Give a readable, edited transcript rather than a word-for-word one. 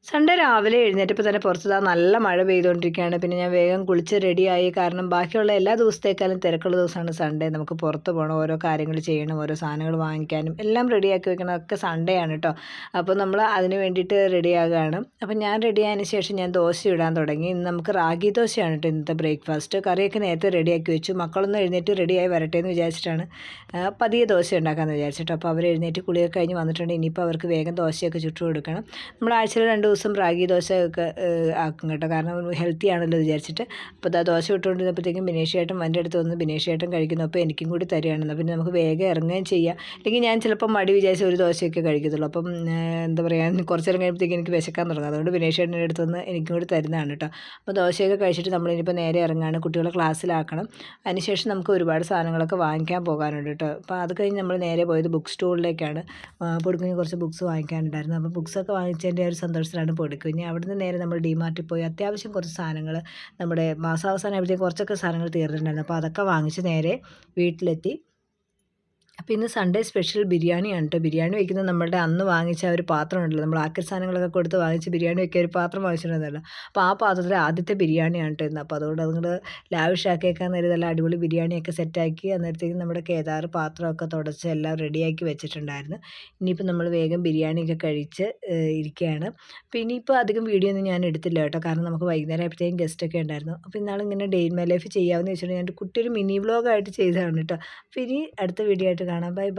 Sunday രാവിലെ എഴുന്നേറ്റപ്പോൾ തന്നെ പുറത്ത് നല്ല മഴ പെയ്തുകൊണ്ടിരിക്കുകയാണ്. പിന്നെ ഞാൻ വേഗം കുളിച്ച് റെഡിയായി. കാരണം ബാക്കിയുള്ള എല്ലാ ദിവസത്തേക്കാളും തിരക്കുള്ള ദിവസമാണ് സൺഡേ. നമുക്ക് പുറത്ത് പോകണം, ഓരോ കാര്യങ്ങൾ ചെയ്യണം, ഓരോ സാധനങ്ങൾ വാങ്ങിക്കാനും എല്ലാം റെഡിയാക്കി വെക്കണം. ഒക്കെ സൺഡേ ആണ് കേട്ടോ. അപ്പോൾ നമ്മൾ അതിന് വേണ്ടിയിട്ട് റെഡിയാകുകയാണ്. അപ്പം ഞാൻ റെഡിയായതിന് ശേഷം ഞാൻ ദോശ ഇടാൻ തുടങ്ങി. ഇന്ന് നമുക്ക് റാഗി ദോശയാണ് കേട്ടോ ഇന്നത്തെ ബ്രേക്ക്ഫാസ്റ്റ്. കറിയൊക്കെ നേരത്തെ റെഡിയാക്കി വെച്ചു. മക്കളൊന്നും എഴുന്നേറ്റ് റെഡിയായി വരട്ടെ എന്ന് വിചാരിച്ചിട്ടാണ് പതിയെ ദോശ ഉണ്ടാക്കാമെന്ന് വിചാരിച്ചിട്ടോ. അപ്പോൾ അവർ എഴുന്നേറ്റ് കുളിയൊക്കെ കഴിഞ്ഞ് വന്നിട്ടുണ്ട്. ഇനിയിപ്പോൾ അവർക്ക് വേഗം ദോശയൊക്കെ ചുട്ടു കൊടുക്കണം. നമ്മൾ ആഴ്ചയിൽ 2 ദിവസം റാഗി ദോശ ഒക്കെ ആക്കും കേട്ടോ. കാരണം ഹെൽത്തി ആണല്ലോ വിചാരിച്ചിട്ട്. അപ്പോൾ ആ ദോശ ഇട്ടുകൊണ്ടിരുന്നപ്പോഴത്തേക്കും ബിനേഷ് ചേട്ടൻ എൻ്റെ അടുത്ത് വന്ന് ബിനേഷ് ചേട്ടൻ കഴിക്കുന്നു. അപ്പോൾ എനിക്കും കൂടി തരികയാണ്. പിന്നെ നമുക്ക് വേഗം ഇറങ്ങുകയും ചെയ്യാം. അല്ലെങ്കിൽ ഞാൻ ചിലപ്പോൾ മടി വിചാരിച്ച് ഒരു ദോശയൊക്കെ കഴിക്കത്തുള്ളൂ. അപ്പം എന്താ പറയുക, കുറച്ച് നേരം കഴിയുമ്പോഴത്തേക്കും എനിക്ക് വിശക്കാൻ തുടങ്ങും. അതുകൊണ്ട് ബിനേഷ് ചേട്ടൻ്റെ അടുത്ത് വന്ന് എനിക്കും കൂടി തരുന്നതാണ് കേട്ടോ. അപ്പോൾ ദോശയൊക്കെ കഴിച്ചിട്ട് നമ്മളിനിപ്പോൾ നേരെ ഇറങ്ങുകയാണ്. കുട്ടികളെ ക്ലാസ്സിലാക്കണം. അതിനുശേഷം നമുക്ക് ഒരുപാട് സാധനങ്ങളൊക്കെ വാങ്ങിക്കാൻ പോകാനുണ്ട് കേട്ടോ. അപ്പോൾ അത് കഴിഞ്ഞ് നമ്മൾ നേരെ പോയത് ബുക്ക് സ്റ്റോളിലേക്കാണ്. പൊടുക്കുഞ്ഞ് കുറച്ച് ബുക്ക്സ് വാങ്ങിക്കാനുണ്ടായിരുന്നു. അപ്പോൾ ബുക്സൊക്കെ വാങ്ങിച്ചതിൻ്റെ ഒരു സന്തോഷത്തിലാണ് പൊടുക്കുഞ്ഞ്. അവിടുന്ന് നേരെ നമ്മൾ ഡിമാർട്ടിൽ പോയി അത്യാവശ്യം കുറച്ച് സാധനങ്ങൾ നമ്മുടെ മാസാവസാനം ആയപ്പോഴത്തേക്കും കുറച്ചൊക്കെ സാധനങ്ങൾ തീർന്നിട്ടുണ്ടായിരുന്നു. അപ്പോൾ അതൊക്കെ വാങ്ങിച്ച് നേരെ വീട്ടിലെത്തി. അപ്പോൾ ഇന്ന് സൺഡേ സ്പെഷ്യൽ ബിരിയാണിയാണ് കേട്ടോ. ബിരിയാണി വയ്ക്കുന്നത് നമ്മളുടെ അന്ന് വാങ്ങിച്ച ഒരു പാത്രം ഉണ്ടല്ലോ, നമ്മൾ ആക്കൽ സാധനങ്ങളൊക്കെ കൊടുത്ത് വാങ്ങിച്ച് ബിരിയാണി വയ്ക്കാൻ ഒരു പാത്രം വാങ്ങിച്ചിട്ടുണ്ടല്ലോ. അപ്പോൾ ആ പാത്രത്തിൽ ആദ്യത്തെ ബിരിയാണിയാണ് കേട്ടോ ഇന്ന്. അപ്പോൾ അതുകൊണ്ട് അതുകൊണ്ട് ലാവിഷാക്കിയേക്കാൻ നേരം നല്ല അടിപൊളി ബിരിയാണിയൊക്കെ സെറ്റാക്കി അന്നേരത്തേക്കും നമ്മുടെ കേദാർ പാത്രമൊക്കെ തുടച്ച് എല്ലാം റെഡിയാക്കി വെച്ചിട്ടുണ്ടായിരുന്നു. ഇനിയിപ്പോൾ നമ്മൾ വേഗം ബിരിയാണിയൊക്കെ കഴിച്ച് ഇരിക്കുകയാണ്. അപ്പോൾ ഇനിയിപ്പോൾ അധികം വീഡിയോ ഒന്നും ഞാൻ എടുത്തില്ല കേട്ടോ. കാരണം നമുക്ക് വൈകുന്നേരം ആയപ്പോഴത്തേക്കും ഗസ്റ്റൊക്കെ ഉണ്ടായിരുന്നു. അപ്പോൾ ഇന്നാളിങ്ങനെ ഡേ ഇൻ മൈ ലൈഫ് ചെയ്യാമെന്ന് വെച്ചിട്ടുണ്ടെങ്കിൽ എൻ്റെ കുട്ടി ഒരു മിനി വ്ലോഗായിട്ട് ചെയ്തതാണ് കേട്ടോ. അപ്പോൾ ഇനി അടുത്ത വീഡിയോ ആയിട്ട് കാണാം. Bye bye.